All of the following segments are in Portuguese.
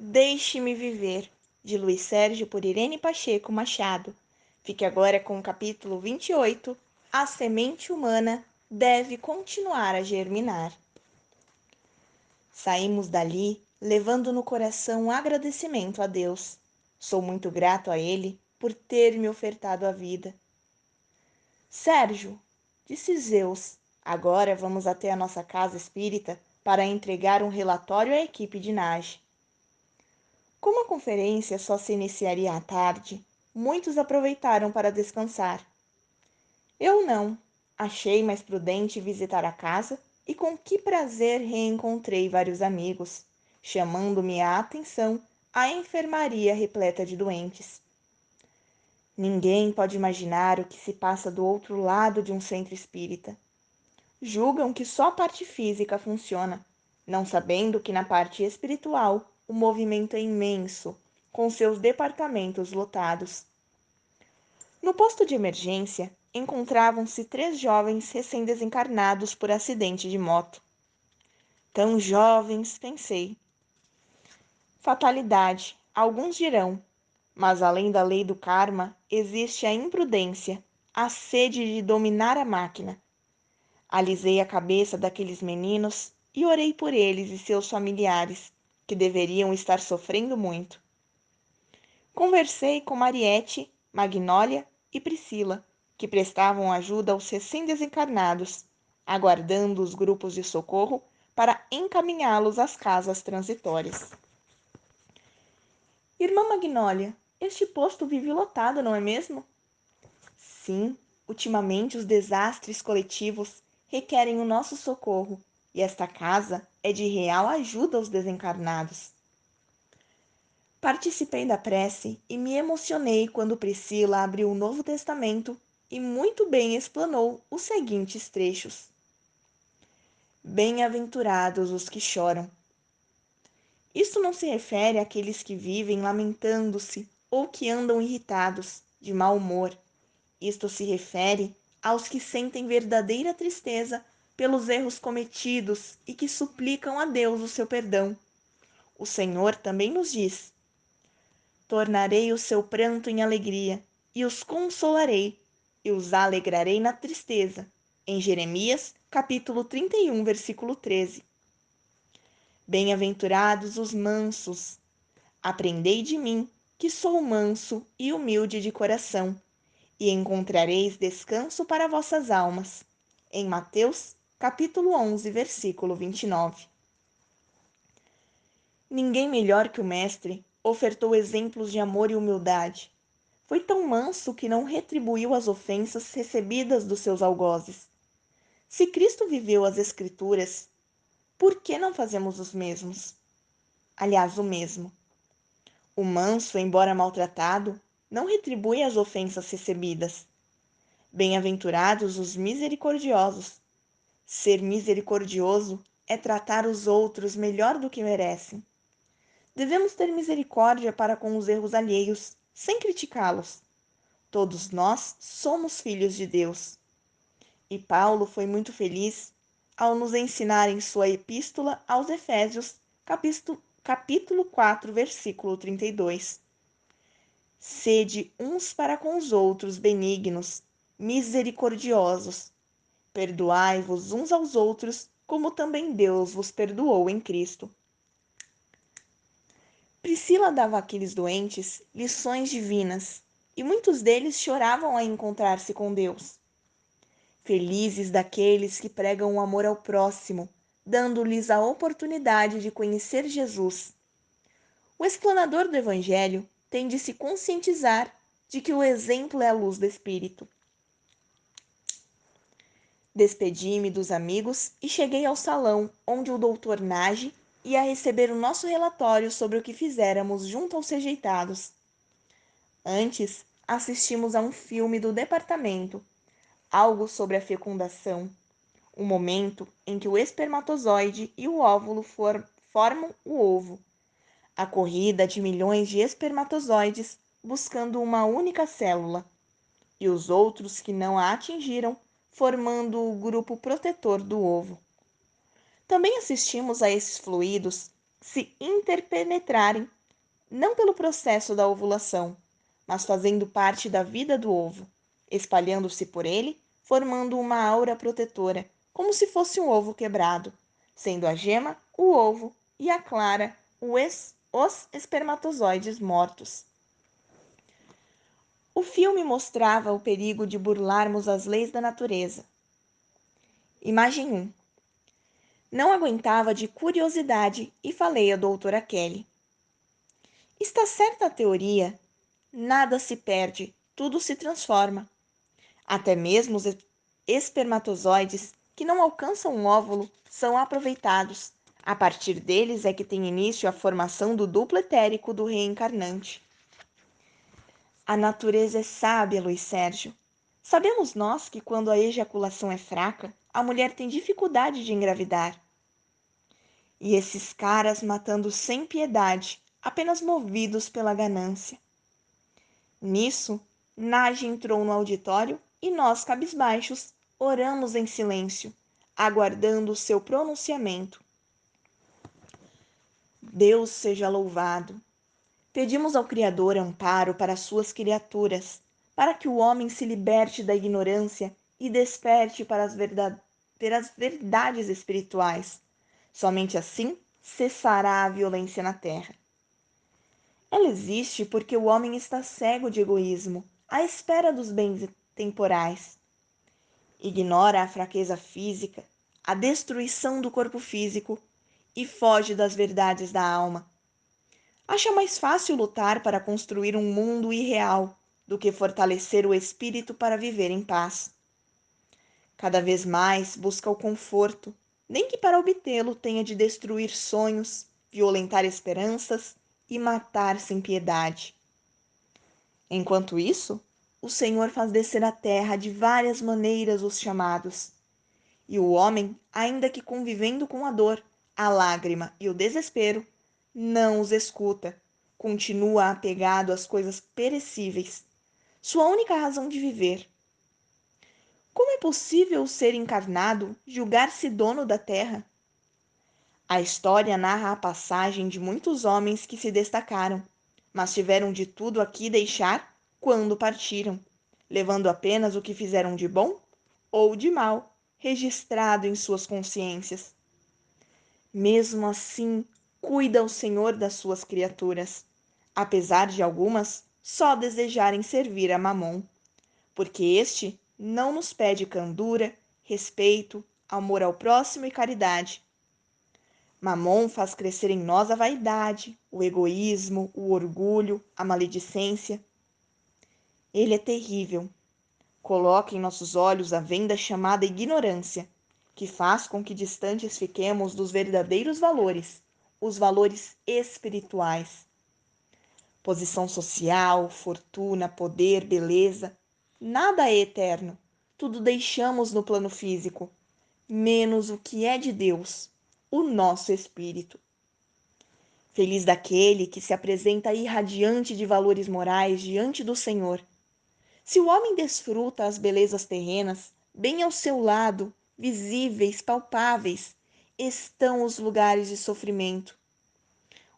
Deixe-me Viver, de Luiz Sérgio por Irene Pacheco Machado. Fique agora com o capítulo 28. A semente humana deve continuar a germinar. Saímos dali levando no coração um agradecimento a Deus. Sou muito grato a Ele por ter me ofertado a vida. Sérgio, disse Zeus, agora vamos até a nossa casa espírita para entregar um relatório à equipe de Nage. Como a conferência só se iniciaria à tarde, muitos aproveitaram para descansar. Eu não. Achei mais prudente visitar a casa e com que prazer reencontrei vários amigos, chamando-me a atenção a enfermaria repleta de doentes. Ninguém pode imaginar o que se passa do outro lado de um centro espírita. Julgam que só a parte física funciona, não sabendo que na parte espiritual o movimento é imenso, com seus departamentos lotados. No posto de emergência, encontravam-se 3 jovens recém-desencarnados por acidente de moto. Tão jovens, pensei. Fatalidade, alguns dirão, mas além da lei do karma, existe a imprudência, a sede de dominar a máquina. Alisei a cabeça daqueles meninos e orei por eles e seus familiares, que deveriam estar sofrendo muito. Conversei com Mariette, Magnólia e Priscila, que prestavam ajuda aos recém-desencarnados, aguardando os grupos de socorro para encaminhá-los às casas transitórias. Irmã Magnólia, este posto vive lotado, não é mesmo? Sim, ultimamente os desastres coletivos requerem o nosso socorro, e esta casa é de real ajuda aos desencarnados. Participei da prece e me emocionei quando Priscila abriu o Novo Testamento e muito bem explanou os seguintes trechos. Bem-aventurados os que choram. Isto não se refere àqueles que vivem lamentando-se ou que andam irritados, de mau humor. Isto se refere aos que sentem verdadeira tristeza pelos erros cometidos e que suplicam a Deus o seu perdão. O Senhor também nos diz: tornarei o seu pranto em alegria, e os consolarei, e os alegrarei na tristeza. Em Jeremias, capítulo 31, versículo 13. Bem-aventurados os mansos. Aprendei de mim, que sou manso e humilde de coração, e encontrareis descanso para vossas almas. Em Mateus, capítulo 11, versículo 29. Ninguém melhor que o Mestre ofertou exemplos de amor e humildade. Foi tão manso que não retribuiu as ofensas recebidas dos seus algozes. Se Cristo viveu as Escrituras, por que não fazemos os mesmos? Aliás, o mesmo. O manso, embora maltratado, não retribui as ofensas recebidas. Bem-aventurados os misericordiosos. Ser misericordioso é tratar os outros melhor do que merecem. Devemos ter misericórdia para com os erros alheios, sem criticá-los. Todos nós somos filhos de Deus. E Paulo foi muito feliz ao nos ensinar em sua epístola aos Efésios, capítulo 4, versículo 32. Sede uns para com os outros benignos, misericordiosos. Perdoai-vos uns aos outros, como também Deus vos perdoou em Cristo. Priscila dava àqueles doentes lições divinas, e muitos deles choravam ao encontrar-se com Deus. Felizes daqueles que pregam o amor ao próximo, dando-lhes a oportunidade de conhecer Jesus. O explanador do Evangelho tem de se conscientizar de que o exemplo é a luz do Espírito. Despedi-me dos amigos e cheguei ao salão onde o doutor Nage ia receber o nosso relatório sobre o que fizéramos junto aos rejeitados. Antes, assistimos a um filme do departamento, algo sobre a fecundação, o momento em que o espermatozoide e o óvulo formam o ovo, a corrida de milhões de espermatozoides buscando uma única célula, e os outros que não a atingiram formando o grupo protetor do ovo. Também assistimos a esses fluidos se interpenetrarem, não pelo processo da ovulação, mas fazendo parte da vida do ovo, espalhando-se por ele, formando uma aura protetora, como se fosse um ovo quebrado, sendo a gema o ovo e a clara os espermatozoides mortos. O filme mostrava o perigo de burlarmos as leis da natureza. Imagem 1. Não aguentava de curiosidade e falei à doutora Kelly. Está certa a teoria? Nada se perde, tudo se transforma. Até mesmo os espermatozoides que não alcançam um óvulo são aproveitados. A partir deles é que tem início a formação do duplo etérico do reencarnante. A natureza é sábia, Luiz Sérgio. Sabemos nós que quando a ejaculação é fraca, a mulher tem dificuldade de engravidar. E esses caras matando sem piedade, apenas movidos pela ganância. Nisso, Nage entrou no auditório e nós, cabisbaixos, oramos em silêncio, aguardando o seu pronunciamento. Deus seja louvado. Pedimos ao Criador amparo para suas criaturas, para que o homem se liberte da ignorância e desperte para as verdades espirituais. Somente assim cessará a violência na terra. Ela existe porque o homem está cego de egoísmo, à espera dos bens temporais. Ignora a fraqueza física, a destruição do corpo físico e foge das verdades da alma. Acha mais fácil lutar para construir um mundo irreal do que fortalecer o espírito para viver em paz. Cada vez mais busca o conforto, nem que para obtê-lo tenha de destruir sonhos, violentar esperanças e matar sem piedade. Enquanto isso, o Senhor faz descer à terra de várias maneiras os chamados. E o homem, ainda que convivendo com a dor, a lágrima e o desespero, não os escuta, continua apegado às coisas perecíveis, sua única razão de viver. Como é possível o ser encarnado julgar-se dono da terra? A história narra a passagem de muitos homens que se destacaram, mas tiveram de tudo aqui deixar quando partiram, levando apenas o que fizeram de bom ou de mal, registrado em suas consciências. Mesmo assim, cuida o Senhor das suas criaturas, apesar de algumas só desejarem servir a Mamon, porque este não nos pede candura, respeito, amor ao próximo e caridade. Mamon faz crescer em nós a vaidade, o egoísmo, o orgulho, a maledicência. Ele é terrível. Coloca em nossos olhos a venda chamada ignorância, que faz com que distantes fiquemos dos verdadeiros valores, os valores espirituais. Posição social, fortuna, poder, beleza, nada é eterno. Tudo deixamos no plano físico, menos o que é de Deus, o nosso espírito. Feliz daquele que se apresenta irradiante de valores morais diante do Senhor. Se o homem desfruta as belezas terrenas, bem ao seu lado, visíveis, palpáveis, estão os lugares de sofrimento,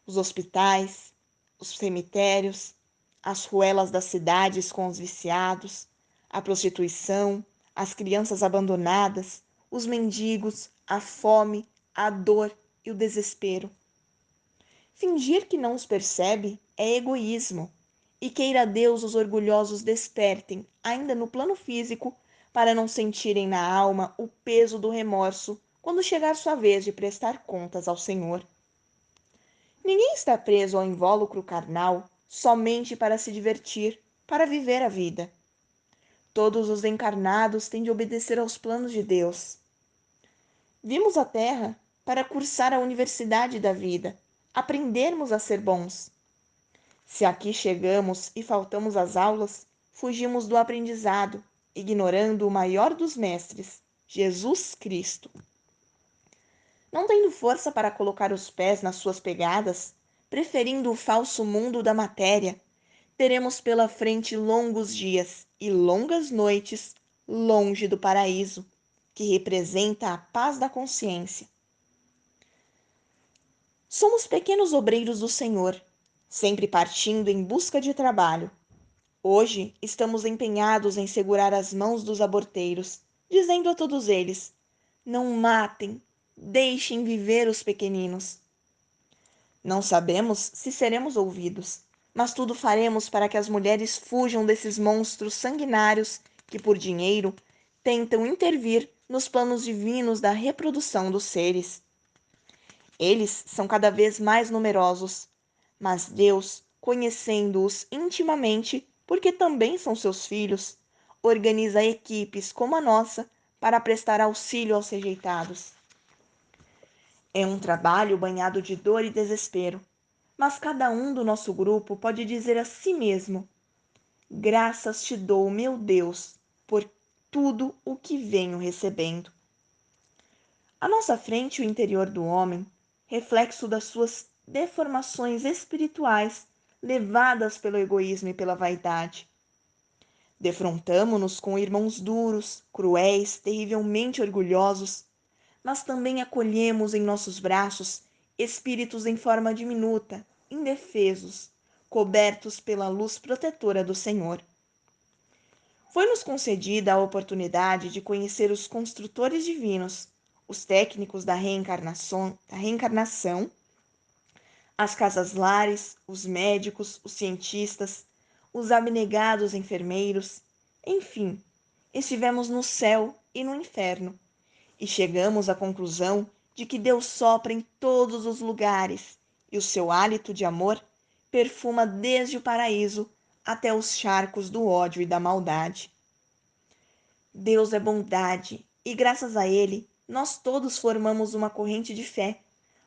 os hospitais, os cemitérios, as ruelas das cidades com os viciados, a prostituição, as crianças abandonadas, os mendigos, a fome, a dor e o desespero. Fingir que não os percebe é egoísmo, e queira Deus os orgulhosos despertem, ainda no plano físico, para não sentirem na alma o peso do remorso quando chegar sua vez de prestar contas ao Senhor. Ninguém está preso ao invólucro carnal somente para se divertir, para viver a vida. Todos os encarnados têm de obedecer aos planos de Deus. Vimos a Terra para cursar a universidade da vida, aprendermos a ser bons. Se aqui chegamos e faltamos às aulas, fugimos do aprendizado, ignorando o maior dos mestres, Jesus Cristo. Não tendo força para colocar os pés nas suas pegadas, preferindo o falso mundo da matéria, teremos pela frente longos dias e longas noites longe do paraíso, que representa a paz da consciência. Somos pequenos obreiros do Senhor, sempre partindo em busca de trabalho. Hoje estamos empenhados em segurar as mãos dos aborteiros, dizendo a todos eles: não matem, deixem viver os pequeninos. Não sabemos se seremos ouvidos, mas tudo faremos para que as mulheres fujam desses monstros sanguinários que, por dinheiro, tentam intervir nos planos divinos da reprodução dos seres. Eles são cada vez mais numerosos, mas Deus, conhecendo-os intimamente, porque também são seus filhos, organiza equipes como a nossa para prestar auxílio aos rejeitados. É um trabalho banhado de dor e desespero, mas cada um do nosso grupo pode dizer a si mesmo: graças te dou, meu Deus, por tudo o que venho recebendo. À nossa frente, o interior do homem, reflexo das suas deformações espirituais levadas pelo egoísmo e pela vaidade. Defrontamo-nos com irmãos duros, cruéis, terrivelmente orgulhosos, mas também acolhemos em nossos braços espíritos em forma diminuta, indefesos, cobertos pela luz protetora do Senhor. Foi-nos concedida a oportunidade de conhecer os construtores divinos, os técnicos da reencarnação, as casas-lares, os médicos, os cientistas, os abnegados enfermeiros, enfim, estivemos no céu e no inferno, e chegamos à conclusão de que Deus sopra em todos os lugares, e o seu hálito de amor perfuma desde o paraíso até os charcos do ódio e da maldade. Deus é bondade, e graças a Ele, nós todos formamos uma corrente de fé,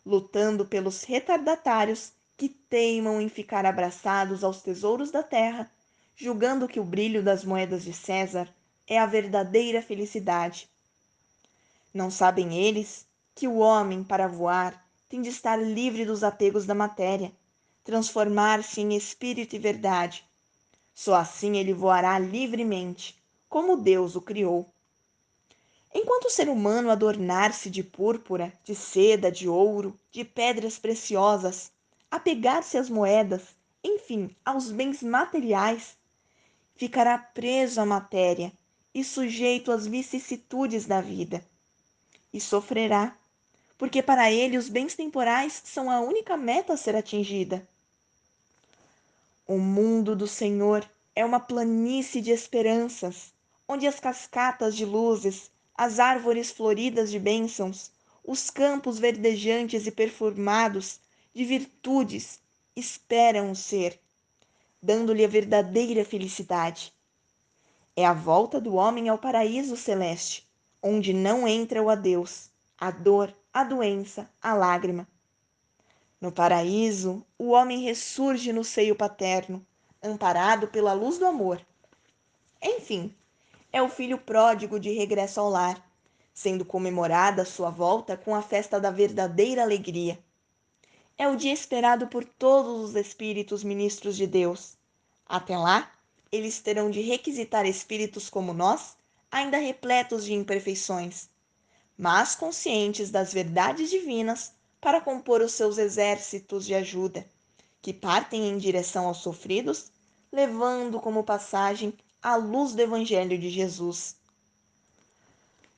lutando pelos retardatários que teimam em ficar abraçados aos tesouros da terra, julgando que o brilho das moedas de César é a verdadeira felicidade. Não sabem eles que o homem, para voar, tem de estar livre dos apegos da matéria, transformar-se em espírito e verdade. Só assim ele voará livremente, como Deus o criou. Enquanto o ser humano adornar-se de púrpura, de seda, de ouro, de pedras preciosas, apegar-se às moedas, enfim, aos bens materiais, ficará preso à matéria e sujeito às vicissitudes da vida. E sofrerá, porque para ele os bens temporais são a única meta a ser atingida. O mundo do Senhor é uma planície de esperanças, onde as cascatas de luzes, as árvores floridas de bênçãos, os campos verdejantes e perfumados de virtudes esperam o ser, dando-lhe a verdadeira felicidade. É a volta do homem ao paraíso celeste, onde não entra o adeus, a dor, a doença, a lágrima. No paraíso, o homem ressurge no seio paterno, amparado pela luz do amor. Enfim, é o filho pródigo de regresso ao lar, sendo comemorada sua volta com a festa da verdadeira alegria. É o dia esperado por todos os espíritos ministros de Deus. Até lá, eles terão de requisitar espíritos como nós, ainda repletos de imperfeições, mas conscientes das verdades divinas para compor os seus exércitos de ajuda, que partem em direção aos sofridos, levando como passagem a luz do Evangelho de Jesus.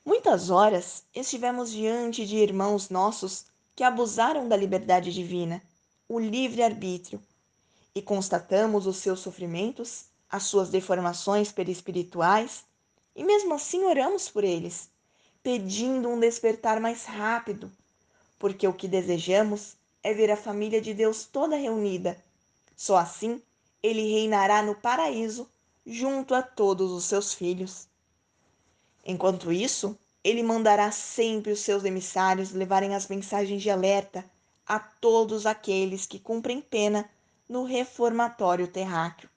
Muitas horas estivemos diante de irmãos nossos que abusaram da liberdade divina, o livre-arbítrio, e constatamos os seus sofrimentos, as suas deformações perispirituais, e mesmo assim oramos por eles, pedindo um despertar mais rápido, porque o que desejamos é ver a família de Deus toda reunida. Só assim ele reinará no paraíso junto a todos os seus filhos. Enquanto isso, ele mandará sempre os seus emissários levarem as mensagens de alerta a todos aqueles que cumprem pena no reformatório terráqueo.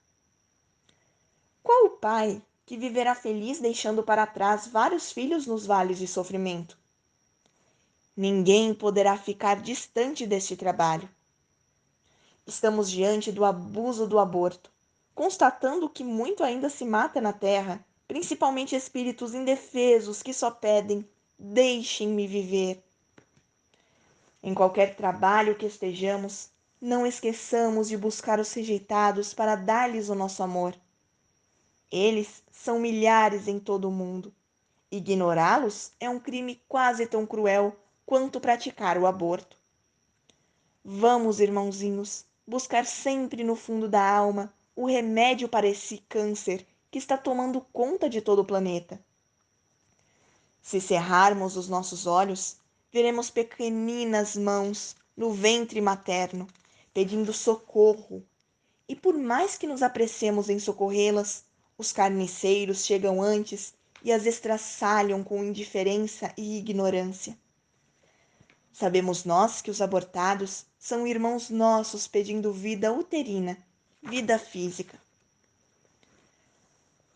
Qual o pai que viverá feliz deixando para trás vários filhos nos vales de sofrimento? Ninguém poderá ficar distante deste trabalho. Estamos diante do abuso do aborto, constatando que muito ainda se mata na terra, principalmente espíritos indefesos que só pedem: deixem-me viver. Em qualquer trabalho que estejamos, não esqueçamos de buscar os rejeitados para dar-lhes o nosso amor. Eles são milhares em todo o mundo. Ignorá-los é um crime quase tão cruel quanto praticar o aborto. Vamos, irmãozinhos, buscar sempre no fundo da alma o remédio para esse câncer que está tomando conta de todo o planeta. Se cerrarmos os nossos olhos, veremos pequeninas mãos no ventre materno, pedindo socorro. E por mais que nos apressemos em socorrê-las, os carniceiros chegam antes e as estraçalham com indiferença e ignorância. Sabemos nós que os abortados são irmãos nossos pedindo vida uterina, vida física.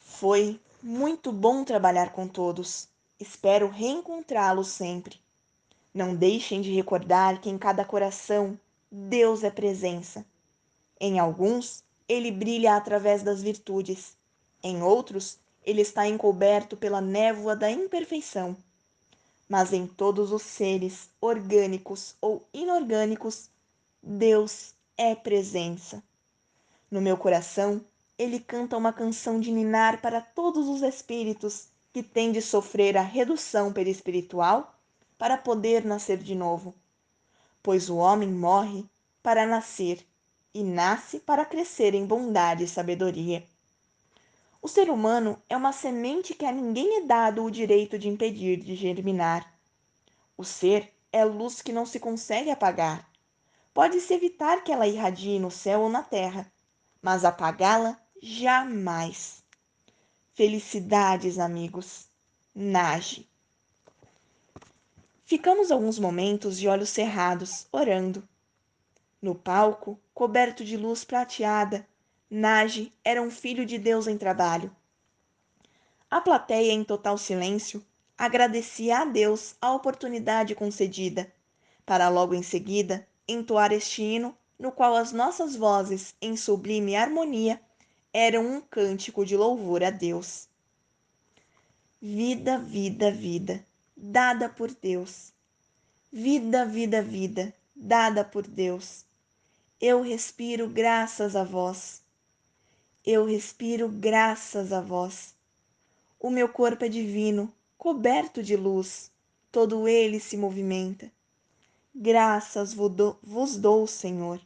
Foi muito bom trabalhar com todos. Espero reencontrá-los sempre. Não deixem de recordar que em cada coração Deus é presença. Em alguns, ele brilha através das virtudes. Em outros, ele está encoberto pela névoa da imperfeição. Mas em todos os seres, orgânicos ou inorgânicos, Deus é presença. No meu coração, ele canta uma canção de ninar para todos os espíritos que têm de sofrer a redução perispiritual para poder nascer de novo. Pois o homem morre para nascer e nasce para crescer em bondade e sabedoria. O ser humano é uma semente que a ninguém é dado o direito de impedir de germinar. O ser é luz que não se consegue apagar. Pode-se evitar que ela irradie no céu ou na terra, mas apagá-la jamais. Felicidades, amigos. Nage. Ficamos alguns momentos de olhos cerrados, orando. No palco, coberto de luz prateada, Nage era um filho de Deus em trabalho. A plateia, em total silêncio, agradecia a Deus a oportunidade concedida, para logo em seguida entoar este hino no qual as nossas vozes, em sublime harmonia, eram um cântico de louvor a Deus. Vida, vida, vida, dada por Deus. Vida, vida, vida, dada por Deus. Eu respiro graças a vós. Eu respiro graças a vós. O meu corpo é divino, coberto de luz, todo ele se movimenta. Graças vos dou, Senhor.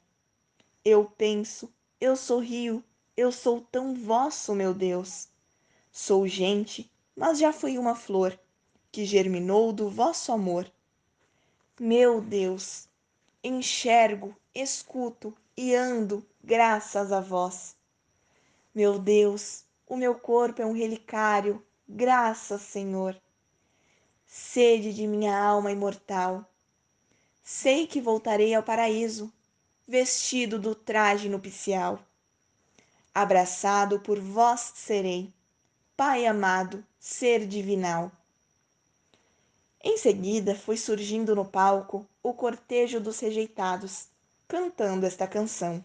Eu penso, eu sorrio, eu sou tão vosso, meu Deus. Sou gente, mas já fui uma flor, que germinou do vosso amor. Meu Deus, enxergo, escuto e ando graças a vós. Meu Deus, o meu corpo é um relicário, graças, Senhor. Sede de minha alma imortal. Sei que voltarei ao paraíso, vestido do traje nupcial. Abraçado por vós serei, Pai amado, ser divinal. Em seguida foi surgindo no palco o cortejo dos rejeitados, cantando esta canção.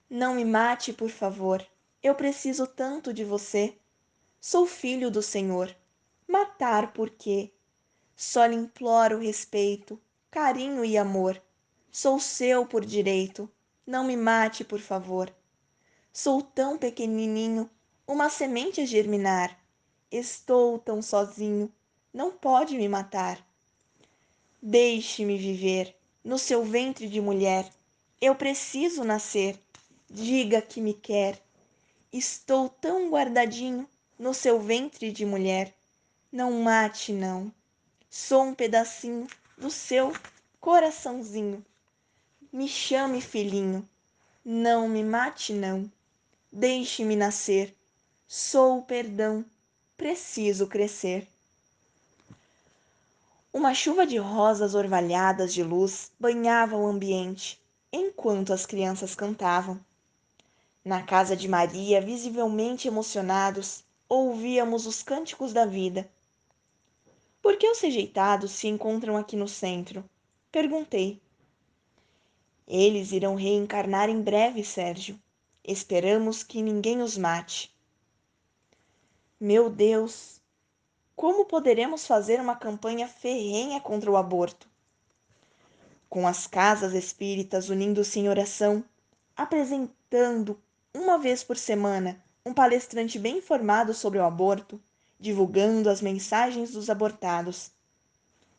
Não me mate, por favor, eu preciso tanto de você. Sou filho do Senhor. Matar por quê? Só lhe imploro respeito, carinho e amor. Sou seu por direito. Não me mate, por favor. Sou tão pequenininho, uma semente a germinar. Estou tão sozinho, não pode me matar. Deixe-me viver no seu ventre de mulher. Eu preciso nascer. Diga que me quer. Estou tão guardadinho no seu ventre de mulher. Não mate, não. Sou um pedacinho do seu coraçãozinho. Me chame filhinho. Não me mate, não. Deixe-me nascer. Sou o perdão. Preciso crescer. Uma chuva de rosas orvalhadas de luz banhava o ambiente, enquanto as crianças cantavam. Na casa de Maria, visivelmente emocionados, ouvíamos os cânticos da vida. Por que os rejeitados se encontram aqui no centro? Perguntei. Eles irão reencarnar em breve, Sérgio. Esperamos que ninguém os mate. Meu Deus! Como poderemos fazer uma campanha ferrenha contra o aborto? com as casas espíritas unindo-se em oração, apresentando uma vez por semana um palestrante bem informado sobre o aborto, divulgando as mensagens dos abortados.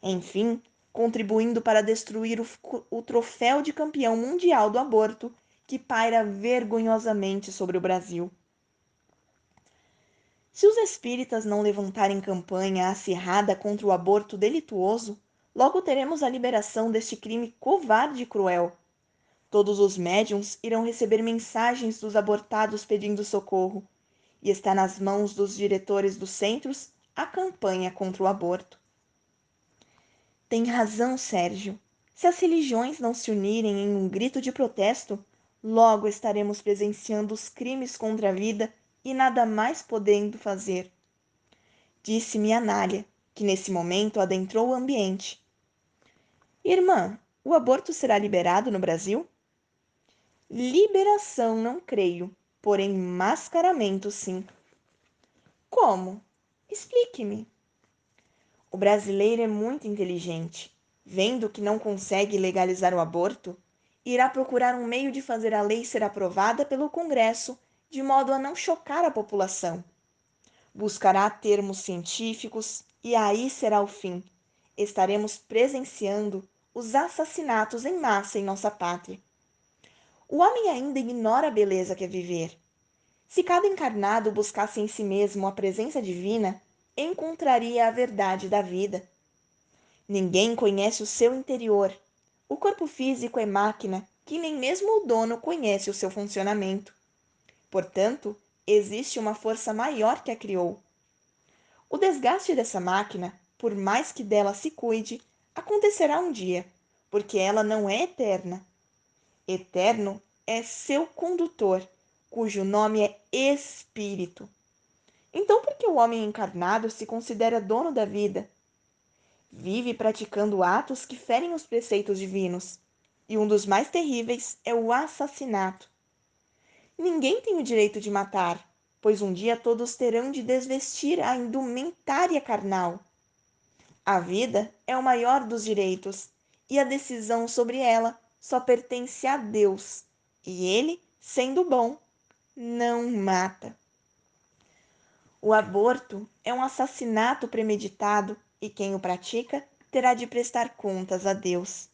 Enfim, contribuindo para destruir o troféu de campeão mundial do aborto que paira vergonhosamente sobre o Brasil. Se os espíritas não levantarem campanha acirrada contra o aborto delituoso, logo teremos a liberação deste crime covarde e cruel. Todos os médiuns irão receber mensagens dos abortados pedindo socorro, e está nas mãos dos diretores dos centros a campanha contra o aborto. Tem razão, Sérgio. Se as religiões não se unirem em um grito de protesto, logo estaremos presenciando os crimes contra a vida e nada mais podendo fazer. Disse-me Anália, que nesse momento adentrou o ambiente. Irmã, o aborto será liberado no Brasil? Liberação não creio, porém mascaramento sim. Como? Explique-me. O brasileiro é muito inteligente. Vendo que não consegue legalizar o aborto, irá procurar um meio de fazer a lei ser aprovada pelo Congresso, de modo a não chocar a população. Buscará termos científicos e aí será o fim. Estaremos presenciando os assassinatos em massa em nossa pátria. O homem ainda ignora a beleza que é viver. Se cada encarnado buscasse em si mesmo a presença divina, encontraria a verdade da vida. Ninguém conhece o seu interior. O corpo físico é máquina que nem mesmo o dono conhece o seu funcionamento. Portanto, existe uma força maior que a criou. O desgaste dessa máquina, por mais que dela se cuide, acontecerá um dia, porque ela não é eterna. Eterno é seu condutor, cujo nome é Espírito. Então, por que o homem encarnado se considera dono da vida? Vive praticando atos que ferem os preceitos divinos, e um dos mais terríveis é o assassinato. Ninguém tem o direito de matar, pois um dia todos terão de desvestir a indumentária carnal. A vida é o maior dos direitos, e a decisão sobre ela só pertence a Deus, e Ele, sendo bom, não mata. O aborto é um assassinato premeditado e quem o pratica terá de prestar contas a Deus.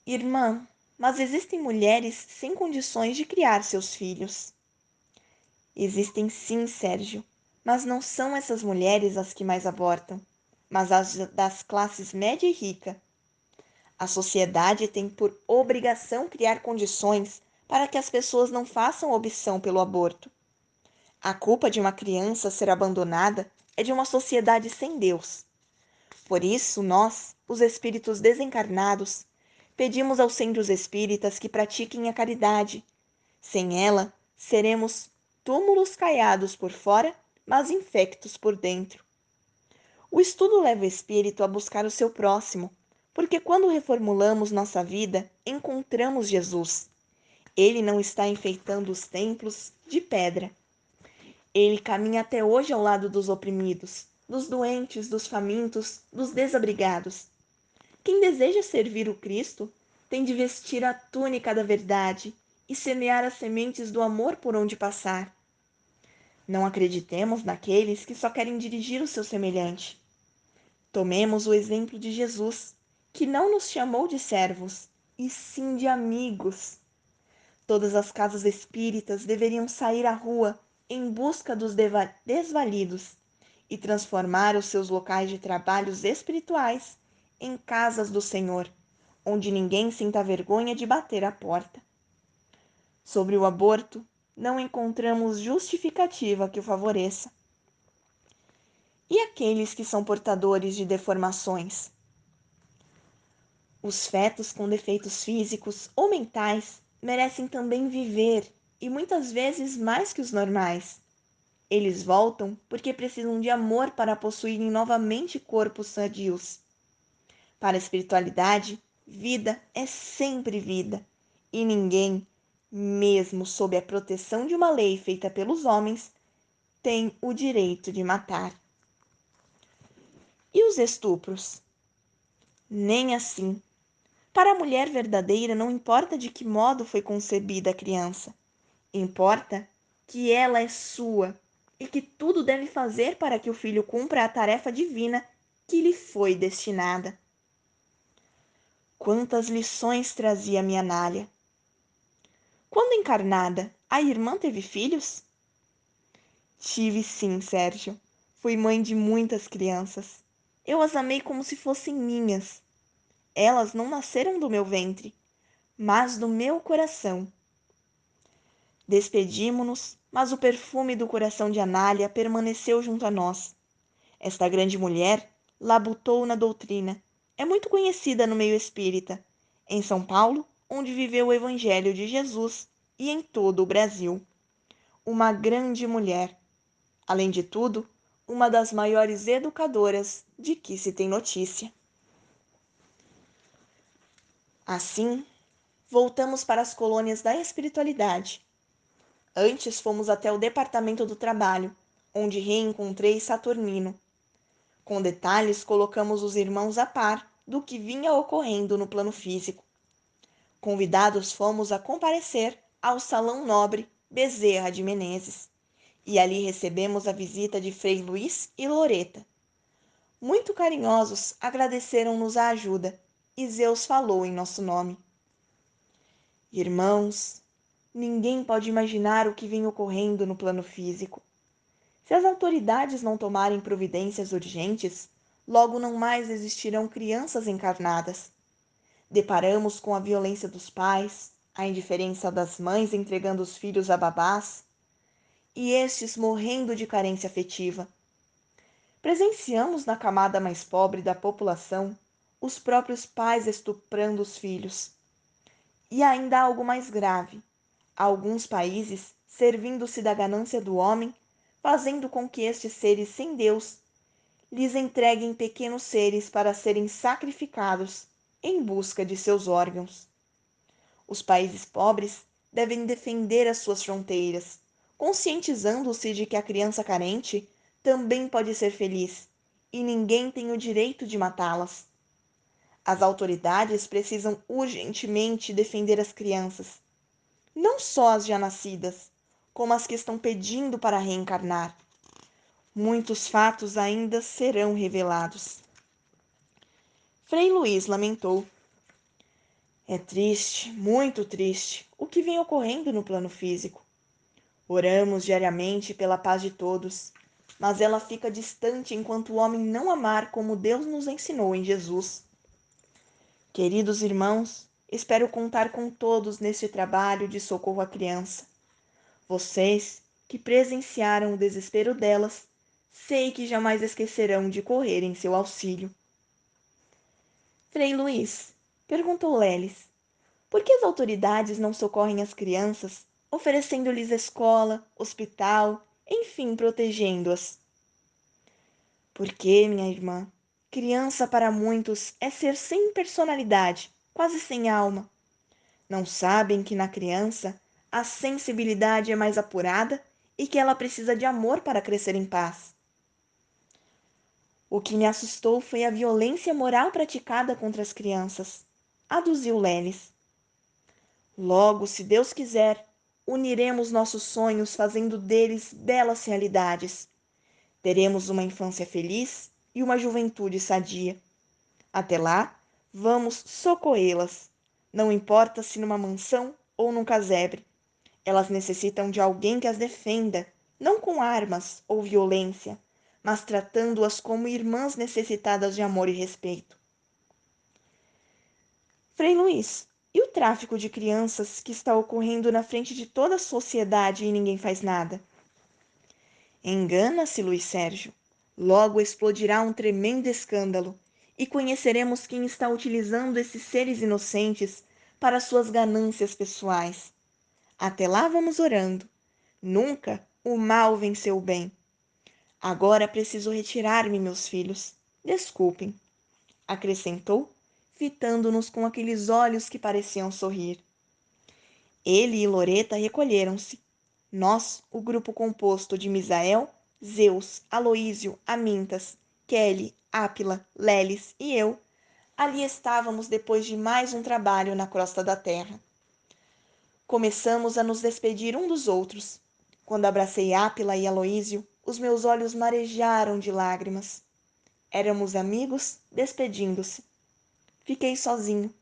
Irmã, mas existem mulheres sem condições de criar seus filhos. Existem sim, Sérgio, mas não são essas mulheres as que mais abortam, mas as das classes média e rica. A sociedade tem por obrigação criar condições para que as pessoas não façam opção pelo aborto. A culpa de uma criança ser abandonada é de uma sociedade sem Deus. Por isso, nós, os espíritos desencarnados, pedimos aos centros espíritas que pratiquem a caridade. Sem ela, seremos túmulos caiados por fora, mas infectos por dentro. O estudo leva o espírito a buscar o seu próximo, porque quando reformulamos nossa vida, encontramos Jesus. Ele não está enfeitando os templos de pedra. Ele caminha até hoje ao lado dos oprimidos, dos doentes, dos famintos, dos desabrigados. Quem deseja servir o Cristo tem de vestir a túnica da verdade e semear as sementes do amor por onde passar. Não acreditemos naqueles que só querem dirigir o seu semelhante. Tomemos o exemplo de Jesus, que não nos chamou de servos, e sim de amigos. Todas as casas espíritas deveriam sair à rua em busca dos desvalidos e transformar os seus locais de trabalhos espirituais em casas do Senhor, onde ninguém sinta vergonha de bater à porta. Sobre o aborto, não encontramos justificativa que o favoreça. E aqueles que são portadores de deformações? Os fetos com defeitos físicos ou mentais merecem também viver, e muitas vezes mais que os normais. Eles voltam porque precisam de amor para possuírem novamente corpos sadios. Para a espiritualidade, vida é sempre vida, e ninguém, mesmo sob a proteção de uma lei feita pelos homens, tem o direito de matar. E os estupros? Nem assim. Para a mulher verdadeira, não importa de que modo foi concebida a criança. Importa que ela é sua e que tudo deve fazer para que o filho cumpra a tarefa divina que lhe foi destinada. Quantas lições trazia minha Nália! Quando encarnada, a irmã teve filhos? Tive sim, Sérgio. Fui mãe de muitas crianças. Eu as amei como se fossem minhas. Elas não nasceram do meu ventre, mas do meu coração. Despedimo-nos, mas o perfume do coração de Anália permaneceu junto a nós. Esta grande mulher labutou na doutrina. É muito conhecida no meio espírita, em São Paulo, onde viveu o Evangelho de Jesus, e em todo o Brasil. Uma grande mulher. Além de tudo, uma das maiores educadoras de que se tem notícia. Assim, voltamos para as colônias da espiritualidade. Antes fomos até o departamento do trabalho, onde reencontrei Saturnino. Com detalhes, colocamos os irmãos a par do que vinha ocorrendo no plano físico. Convidados fomos a comparecer ao Salão Nobre Bezerra de Menezes, e ali recebemos a visita de Frei Luís e Loreta. Muito carinhosos, agradeceram-nos a ajuda, e Zeus falou em nosso nome. Irmãos, ninguém pode imaginar o que vem ocorrendo no plano físico. Se as autoridades não tomarem providências urgentes, logo não mais existirão crianças encarnadas. Deparamos com a violência dos pais, a indiferença das mães entregando os filhos a babás, e estes morrendo de carência afetiva. Presenciamos na camada mais pobre da população os próprios pais estuprando os filhos. E ainda há algo mais grave: alguns países, servindo-se da ganância do homem, fazendo com que estes seres sem Deus lhes entreguem pequenos seres para serem sacrificados em busca de seus órgãos. Os países pobres devem defender as suas fronteiras, conscientizando-se de que a criança carente também pode ser feliz e ninguém tem o direito de matá-las. As autoridades precisam urgentemente defender as crianças, não só as já nascidas, como as que estão pedindo para reencarnar. Muitos fatos ainda serão revelados. Frei Luís lamentou. É triste, muito triste, o que vem ocorrendo no plano físico. Oramos diariamente pela paz de todos, mas ela fica distante enquanto o homem não amar como Deus nos ensinou em Jesus. Queridos irmãos, espero contar com todos neste trabalho de socorro à criança. Vocês, que presenciaram o desespero delas, sei que jamais esquecerão de correr em seu auxílio. Frei Luís, perguntou Leles, por que as autoridades não socorrem as crianças, oferecendo-lhes escola, hospital, enfim, protegendo-as? Porque, minha irmã, criança para muitos é ser sem personalidade, quase sem alma. Não sabem que na criança a sensibilidade é mais apurada e que ela precisa de amor para crescer em paz. O que me assustou foi a violência moral praticada contra as crianças, aduziu Leles. Logo, se Deus quiser, uniremos nossos sonhos fazendo deles belas realidades. Teremos uma infância feliz e uma juventude sadia. Até lá, vamos socorrê-las. Não importa se numa mansão ou num casebre. Elas necessitam de alguém que as defenda, não com armas ou violência, mas tratando-as como irmãs necessitadas de amor e respeito. Frei Luís, e o tráfico de crianças que está ocorrendo na frente de toda a sociedade e ninguém faz nada? Engana-se, Luís Sérgio. Logo explodirá um tremendo escândalo e conheceremos quem está utilizando esses seres inocentes para suas ganâncias pessoais. Até lá vamos orando. Nunca o mal venceu o bem. Agora preciso retirar-me, meus filhos. Desculpem, acrescentou, fitando-nos com aqueles olhos que pareciam sorrir. Ele e Loreta recolheram-se. Nós, o grupo composto de Misael, Zeus, Aloísio, Amintas, Kelly, Ápila, Leles e eu, Ali estávamos depois de mais um trabalho na crosta da terra. Começamos a nos despedir um dos outros. Quando abracei Ápila e Aloísio, os meus olhos marejaram de lágrimas. Éramos amigos despedindo-se. Fiquei sozinho.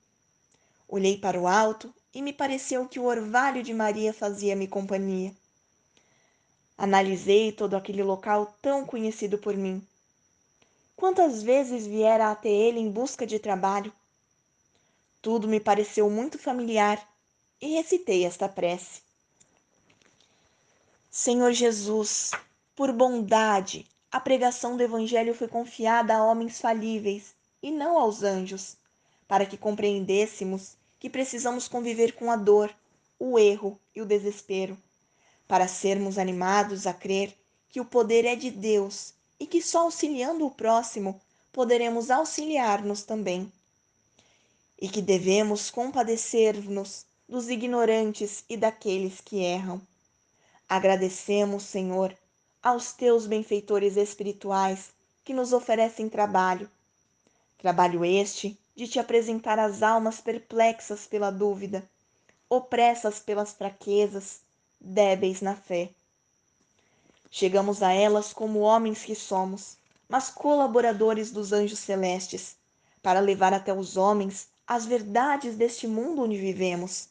Olhei para o alto e me pareceu que o orvalho de Maria fazia-me companhia. Analisei todo aquele local tão conhecido por mim. Quantas vezes viera até ele em busca de trabalho? Tudo me pareceu muito familiar e recitei esta prece. Senhor Jesus, por bondade, a pregação do Evangelho foi confiada a homens falíveis e não aos anjos, para que compreendêssemos que precisamos conviver com a dor, o erro e o desespero, para sermos animados a crer que o poder é de Deus e que só auxiliando o próximo poderemos auxiliar-nos também, e que devemos compadecer-nos dos ignorantes e daqueles que erram. Agradecemos, Senhor, aos teus benfeitores espirituais que nos oferecem trabalho. Trabalho este de te apresentar as almas perplexas pela dúvida, opressas pelas fraquezas, débeis na fé. Chegamos a elas como homens que somos, mas colaboradores dos anjos celestes, para levar até os homens as verdades deste mundo onde vivemos.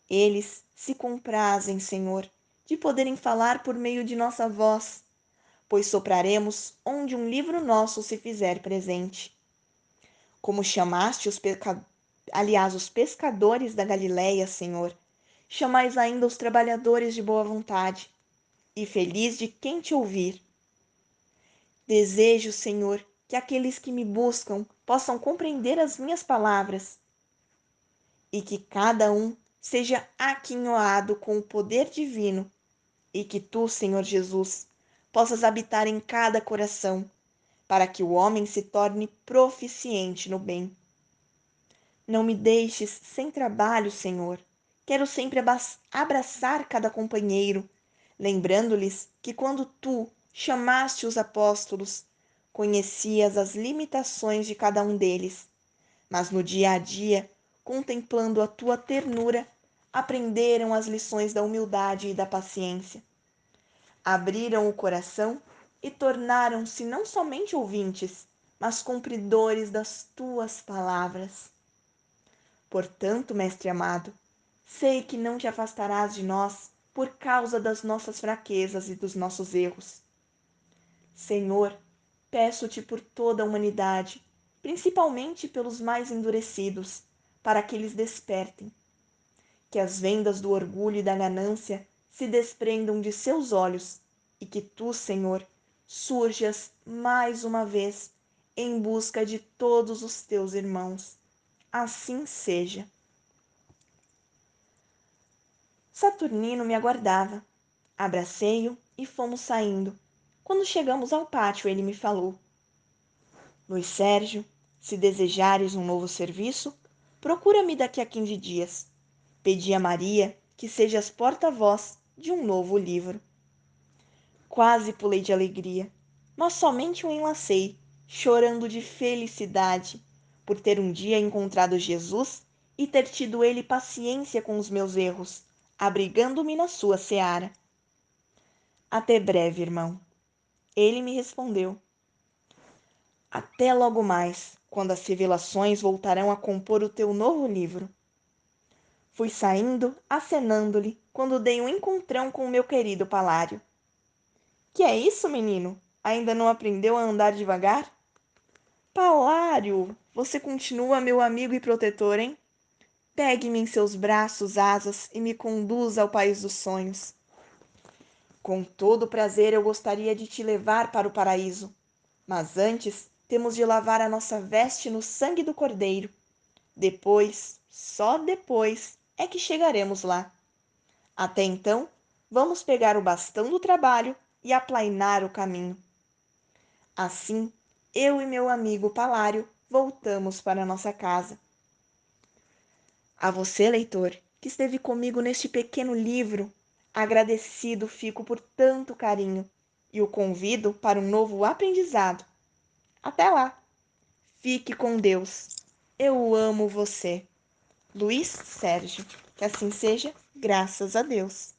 Eles se comprazem, Senhor, de poderem falar por meio de nossa voz, pois sopraremos onde um livro nosso se fizer presente. Como chamaste os pescadores da Galileia, Senhor, chamais ainda os trabalhadores de boa vontade, e feliz de quem te ouvir. Desejo, Senhor, que aqueles que me buscam possam compreender as minhas palavras, e que cada um seja aquinhoado com o poder divino, e que tu, Senhor Jesus, possas habitar em cada coração, para que o homem se torne proficiente no bem. Não me deixes sem trabalho, Senhor. Quero sempre abraçar cada companheiro, lembrando-lhes que quando tu chamaste os apóstolos, conhecias as limitações de cada um deles, mas no dia a dia, contemplando a tua ternura, aprenderam as lições da humildade e da paciência. Abriram o coração e tornaram-se não somente ouvintes, mas cumpridores das tuas palavras. Portanto, mestre amado, sei que não te afastarás de nós por causa das nossas fraquezas e dos nossos erros. Senhor, peço-te por toda a humanidade, principalmente pelos mais endurecidos, para que eles despertem. Que as vendas do orgulho e da ganância se desprendam de seus olhos e que tu, Senhor, surjas mais uma vez em busca de todos os teus irmãos. Assim seja. Saturnino me aguardava. Abracei-o e fomos saindo. Quando chegamos ao pátio, ele me falou: Luiz Sérgio, se desejares um novo serviço, procura-me daqui a 15 dias. Pedi a Maria que sejas porta-voz de um novo livro. Quase pulei de alegria, mas somente o enlacei, chorando de felicidade por ter um dia encontrado Jesus e ter tido ele paciência com os meus erros, abrigando-me na sua seara. Até breve, irmão. Ele me respondeu: Até logo mais, quando as revelações voltarão a compor o teu novo livro. Fui saindo, acenando-lhe, quando dei um encontrão com o meu querido Palário. Que é isso, menino? Ainda não aprendeu a andar devagar? Palário, você continua meu amigo e protetor, hein? Pegue-me em seus braços, asas, e me conduza ao país dos sonhos. Com todo prazer eu gostaria de te levar para o paraíso, mas antes temos de lavar a nossa veste no sangue do Cordeiro. Depois, só depois, é que chegaremos lá. Até então, vamos pegar o bastão do trabalho e aplainar o caminho. Assim, eu e meu amigo Palário voltamos para nossa casa. A você, leitor, que esteve comigo neste pequeno livro, agradecido fico por tanto carinho e o convido para um novo aprendizado. Até lá! Fique com Deus. Eu amo você. Luiz Sérgio. Que assim seja, graças a Deus.